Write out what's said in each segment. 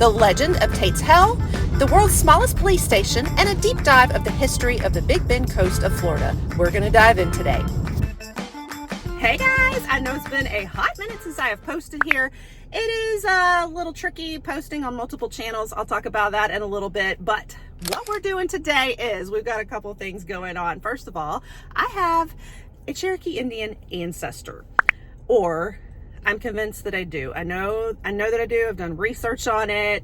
the legend of Tate's Hell, the world's smallest police station, and a deep dive of the history of the Big Bend coast of Florida. We're going to dive in today. Hey guys, I know it's been a hot minute since I have posted here. It is a little tricky posting on multiple channels. I'll talk about that in a little bit, but what we're doing today is we've got a couple things going on. First of all, I have a Cherokee Indian ancestor, or I'm convinced that I do. I know that I do. I've done research on it.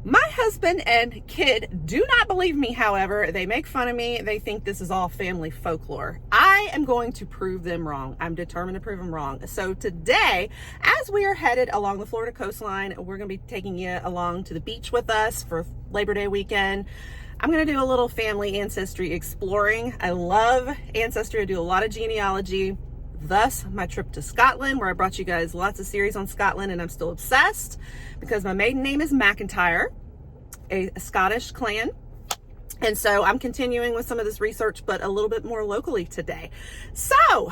My husband and kid do not believe me, however. They make fun of me. They think this is all family folklore. I am going to prove them wrong. I'm determined to prove them wrong. So today, as we are headed along the Florida coastline, we're going to be taking you along to the beach with us for Labor Day weekend. I'm going to do a little family ancestry exploring. I love ancestry. I do a lot of genealogy. Thus, my trip to Scotland, where I brought you guys lots of series on Scotland, and I'm still obsessed because my maiden name is McIntyre, a Scottish clan. And so I'm continuing with some of this research, but a little bit more locally today. So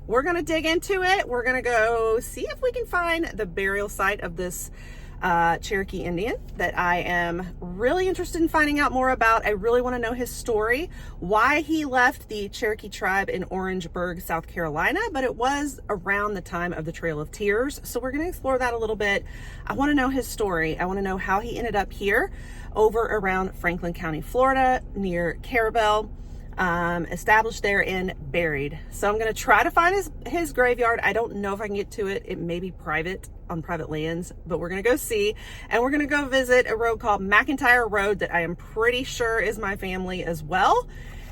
we're going to dig into it. We're going to go see if we can find the burial site of this Cherokee Indian that I am really interested in finding out more about. I really want to know his story, why he left the Cherokee tribe in Orangeburg, South Carolina, but it was around the time of the Trail of Tears. So we're going to explore that a little bit. I want to know his story. I want to know how he ended up here over around Franklin County, Florida, near Carabel. Established there and buried. So I'm going to try to find his graveyard. I don't know if I can get to it. It may be private, on private lands, but we're going to go see, and we're going to go visit a road called McIntyre Road that I am pretty sure is my family as well.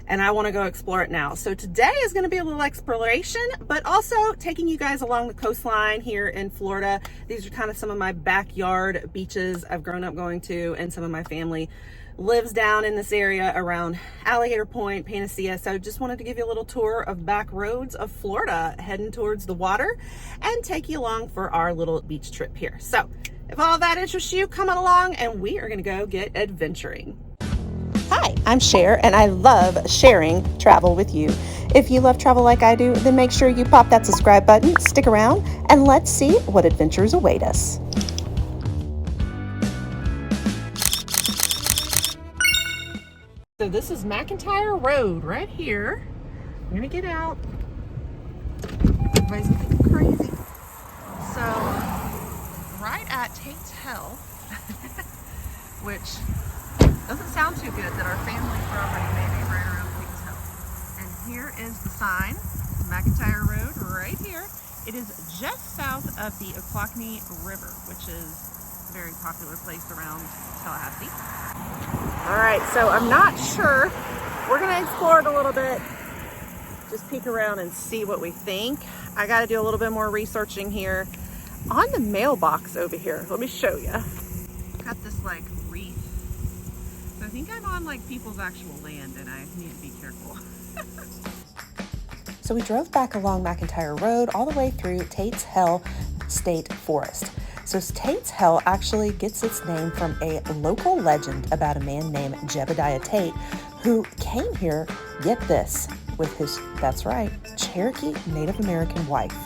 And I want to go explore it now. So today is going to be a little exploration, but also taking you guys along the coastline here in Florida. These are kind of some of my backyard beaches I've grown up going to, and some of my family lives down in this area around Alligator Point, Panacea. So just wanted to give you a little tour of back roads of Florida, heading towards the water, and take you along for our little beach trip here. So if all that interests you, come on along and we are gonna go get adventuring. Hi, I'm Cher, and I love sharing travel with you. If you love travel like I do, then make sure you pop that subscribe button, stick around, and let's see what adventures await us. So this is McIntyre Road right here. I'm gonna get out. Everybody's gonna think I'm crazy. So, right at Tate's Hell, which doesn't sound too good that our family property may be right around Tate's Hell. And here is the sign, McIntyre Road right here. It is just south of the Occoquan River, which is a very popular place around Tallahassee. All right, so I'm not sure. We're gonna explore it a little bit, just peek around and see what we think. I gotta do a little bit more researching here. On the mailbox over here, let me show you. Got this like wreath. So I think I'm on like people's actual land and I need to be careful. So we drove back along McIntyre Road all the way through Tate's Hell State Forest. So Tate's Hell actually gets its name from a local legend about a man named Jebediah Tate who came here, get this, with his, that's right, Cherokee Native American wife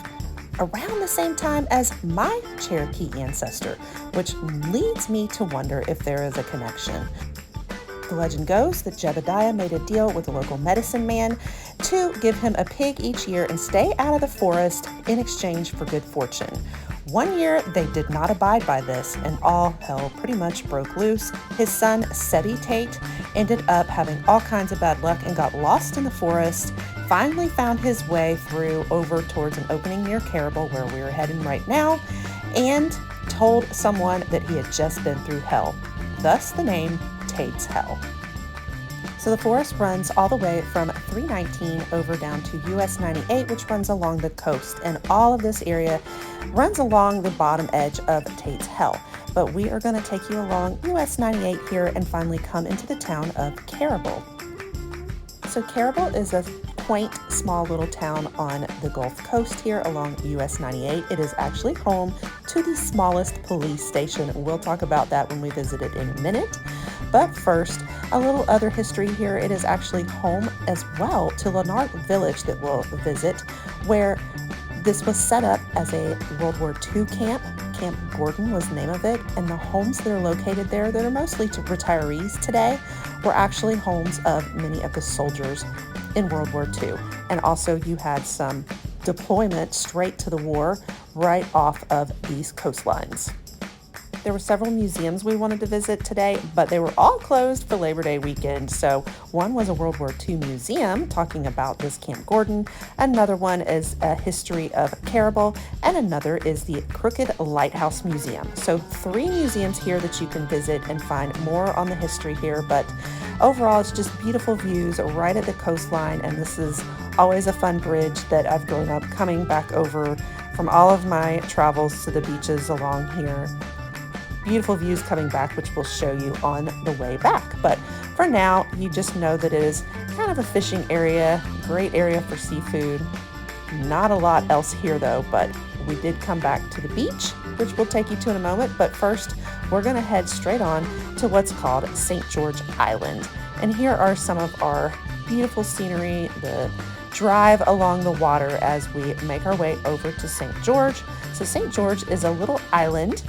around the same time as my Cherokee ancestor, which leads me to wonder if there is a connection. The legend goes that Jebediah made a deal with a local medicine man to give him a pig each year and stay out of the forest in exchange for good fortune. One year, they did not abide by this, and all hell pretty much broke loose. His son, Seti Tate, ended up having all kinds of bad luck and got lost in the forest, finally found his way through over towards an opening near Carabel, where we're heading right now, and told someone that he had just been through hell. Thus the name Tate's Hell. So the forest runs all the way from 319 over down to US 98, which runs along the coast. And all of this area runs along the bottom edge of Tate's Hell. But we are going to take you along US 98 here and finally come into the town of Carabel. So Carabel is a quaint, small little town on the Gulf Coast here along US 98. It is actually home to the smallest police station. We'll talk about that when we visit it in a minute. But first, a little other history here. It is actually home as well to Lanark Village that we'll visit, where this was set up as a World War II camp Camp Gordon was the name of it, and the homes that are located there that are mostly to retirees today were actually homes of many of the soldiers in World War II. And also you had some deployment straight to the war right off of these coastlines. There were several museums we wanted to visit today, but they were all closed for Labor Day weekend. So one was a World War II museum talking about this Camp Gordon. Another one is a history of Caribou, and another is the Crooked Lighthouse Museum. So 3 museums here that you can visit and find more on the history here. But overall, it's just beautiful views right at the coastline. And this is always a fun bridge that I've grown up coming back over from all of my travels to the beaches along here. Beautiful views coming back, which we'll show you on the way back. But for now, you just know that it is kind of a fishing area, great area for seafood. Not a lot else here though, but we did come back to the beach, which we'll take you to in a moment. But first, we're gonna head straight on to what's called St. George Island. And here are some of our beautiful scenery, the drive along the water as we make our way over to St. George. So St. George is a little island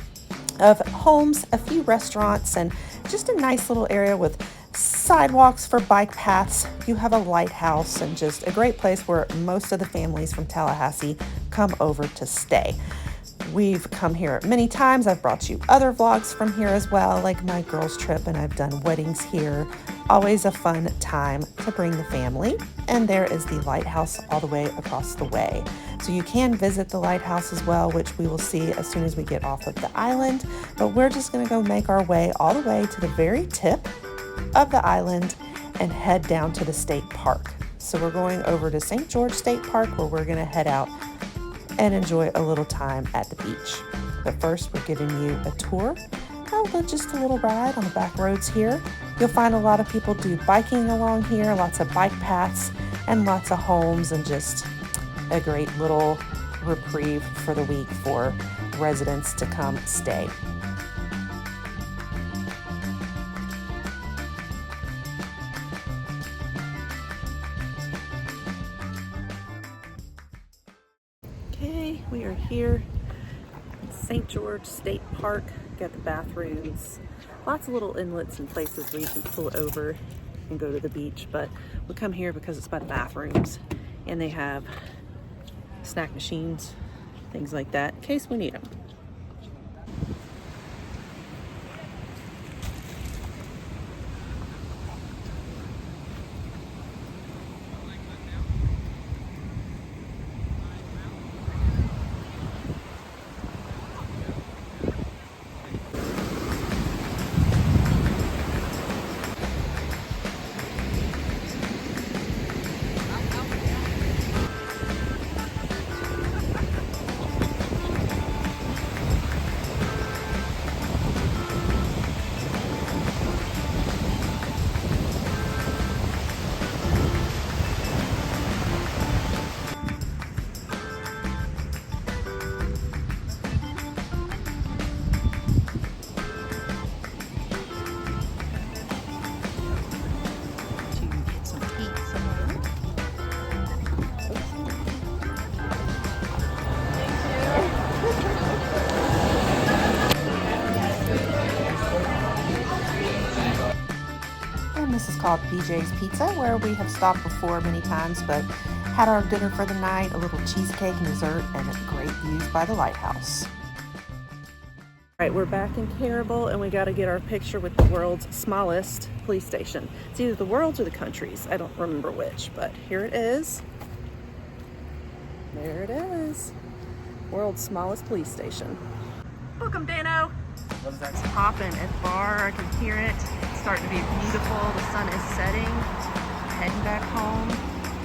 of homes, a few restaurants, and just a nice little area with sidewalks for bike paths. You have a lighthouse and just a great place where most of the families from Tallahassee come over to stay. We've come here many times. I've brought you other vlogs from here as well, like my girls trip, and I've done weddings here. Always a fun time to bring the family. And there is the lighthouse all the way across the way. So you can visit the lighthouse as well, which we will see as soon as we get off of the island. But we're just gonna go make our way all the way to the very tip of the island and head down to the state park. So we're going over to St. George State Park, where we're gonna head out and enjoy a little time at the beach. But first, we're giving you a tour, just a little ride on the back roads here. You'll find a lot of people do biking along here, lots of bike paths and lots of homes, and just a great little reprieve for the week for residents to come stay. Okay, we are here in St. George State Park. Got the bathrooms, lots of little inlets and places where you can pull over and go to the beach, but we come here because it's by the bathrooms and they have snack machines, things like that, in case we need them. This is called BJ's Pizza, where we have stopped before many times, but had our dinner for the night, a little cheesecake and dessert, and great views by the lighthouse. All right, we're back in Caribou, and we got to get our picture with the world's smallest police station. It's either the world's or the country's. I don't remember which, but here it is. There it is. World's smallest police station. Welcome, Dano. It's popping at the bar. I can hear it. It's starting to be beautiful. The sun is setting. Heading back home.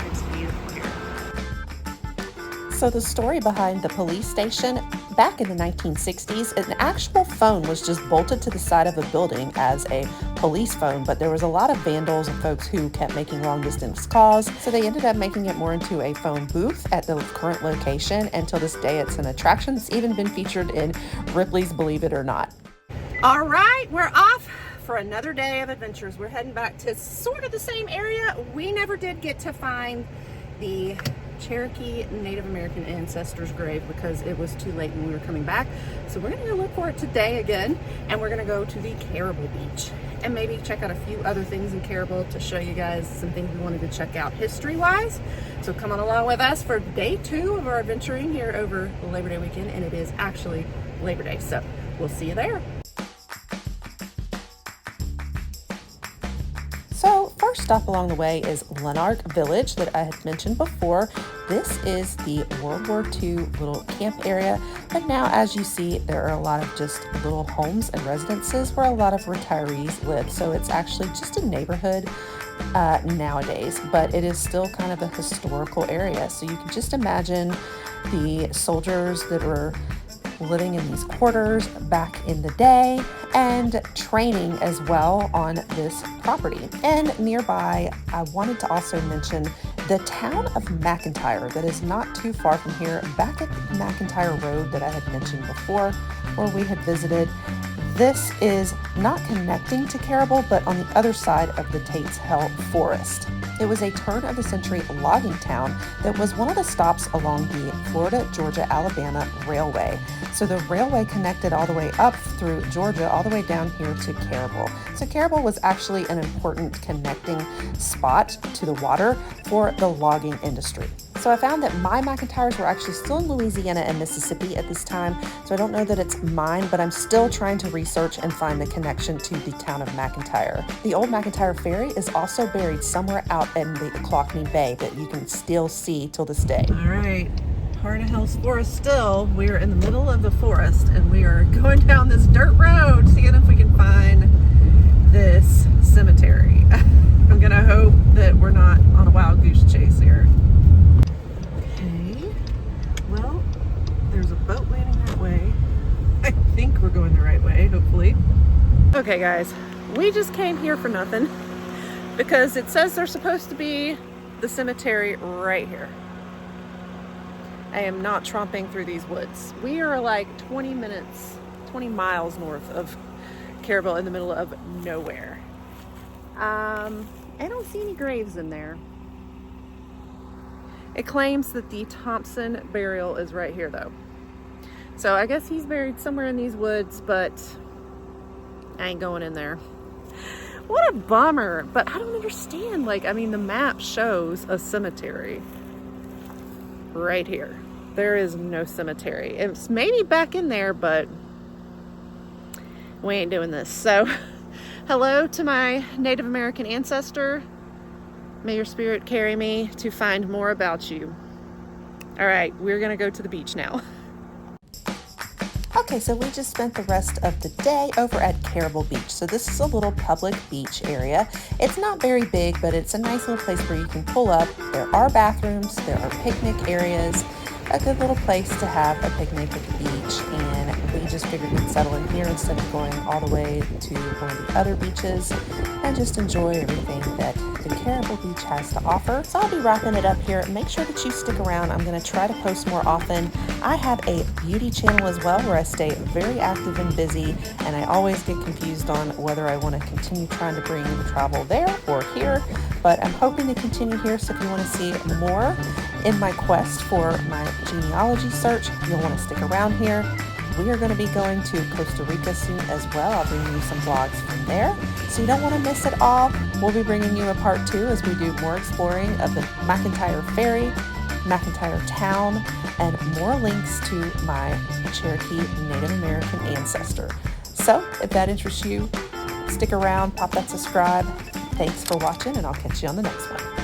It's beautiful here. So the story behind the police station, back in the 1960s, an actual phone was just bolted to the side of a building as a police phone, but there was a lot of vandals and folks who kept making long distance calls, so they ended up making it more into a phone booth at the current location. And till this day, it's an attraction that's even been featured in Ripley's Believe It or Not. All right, we're off for another day of adventures. We're heading back to sort of the same area. We never did get to find the Cherokee Native American Ancestor's grave because it was too late when we were coming back. So we're gonna go look for it today again, and we're gonna go to the Caribou Beach and maybe check out a few other things in Caribou to show you guys some things we wanted to check out history-wise. So come on along with us for day 2 of our adventuring here over the Labor Day weekend, and it is actually Labor Day. So we'll see you there. So first stop along the way is Lanark Village that I had mentioned before. This is the World War II little camp area, but now as you see, there are a lot of just little homes and residences where a lot of retirees live. So it's actually just a neighborhood nowadays, but it is still kind of a historical area. So you can just imagine the soldiers that were living in these quarters back in the day and training as well on this property. And nearby, I wanted to also mention the town of McIntyre that is not too far from here, back at the McIntyre Road that I had mentioned before, where we had visited. This is not connecting to Caribou, but on the other side of the Tate's Hell Forest. It was a turn-of-the-century logging town that was one of the stops along the Florida-Georgia-Alabama Railway. So the railway connected all the way up through Georgia, all the way down here to Caribou. So Caribou was actually an important connecting spot to the water for the logging industry. So I found that my McIntyres were actually still in Louisiana and Mississippi at this time, so I don't know that it's mine, but I'm still trying to research and find the connection to the town of McIntyre. The old McIntyre Ferry is also buried somewhere out in the Ocklawaha Bay that you can still see till this day. All right, heart of Hell's Forest still. We are in the middle of the forest, and we are going down this dirt road, seeing if we can find this cemetery. I'm gonna hope that we're not on a wild goose chase here. Well, there's a boat landing that way. I think we're going the right way, hopefully. Okay guys, we just came here for nothing because it says there's supposed to be the cemetery right here. I am not tromping through these woods. We are like 20 miles north of Caribou in the middle of nowhere. I don't see any graves in there. It claims that the Thompson burial is right here though. So I guess he's buried somewhere in these woods, but I ain't going in there. What a bummer, but I don't understand. Like, I mean, the map shows a cemetery right here. There is no cemetery. It's maybe back in there, but we ain't doing this. So hello to my Native American ancestor. May your spirit carry me to find more about you. All right, we're gonna go to the beach now. Okay, so we just spent the rest of the day over at Caribou Beach. So this is a little public beach area. It's not very big, but it's a nice little place where you can pull up. There are bathrooms, there are picnic areas, a good little place to have a picnic at the beach. And we just figured we'd settle in here instead of going all the way to one of the other beaches and just enjoy everything that the Caribou Beach has to offer. So I'll be wrapping it up here. Make sure that you stick around. I'm going to try to post more often. I have a beauty channel as well where I stay very active and busy, and I always get confused on whether I want to continue trying to bring travel there or here, but I'm hoping to continue here. So if you want to see more in my quest for my genealogy search, you'll want to stick around here. We are going to be going to Costa Rica soon as well. I'll bring you some vlogs from there, so you don't want to miss it all. We'll be bringing you a part 2 as we do more exploring of the McIntyre Ferry, McIntyre Town, and more links to my Cherokee Native American ancestor. So if that interests you, stick around, pop that subscribe. Thanks for watching, and I'll catch you on the next one.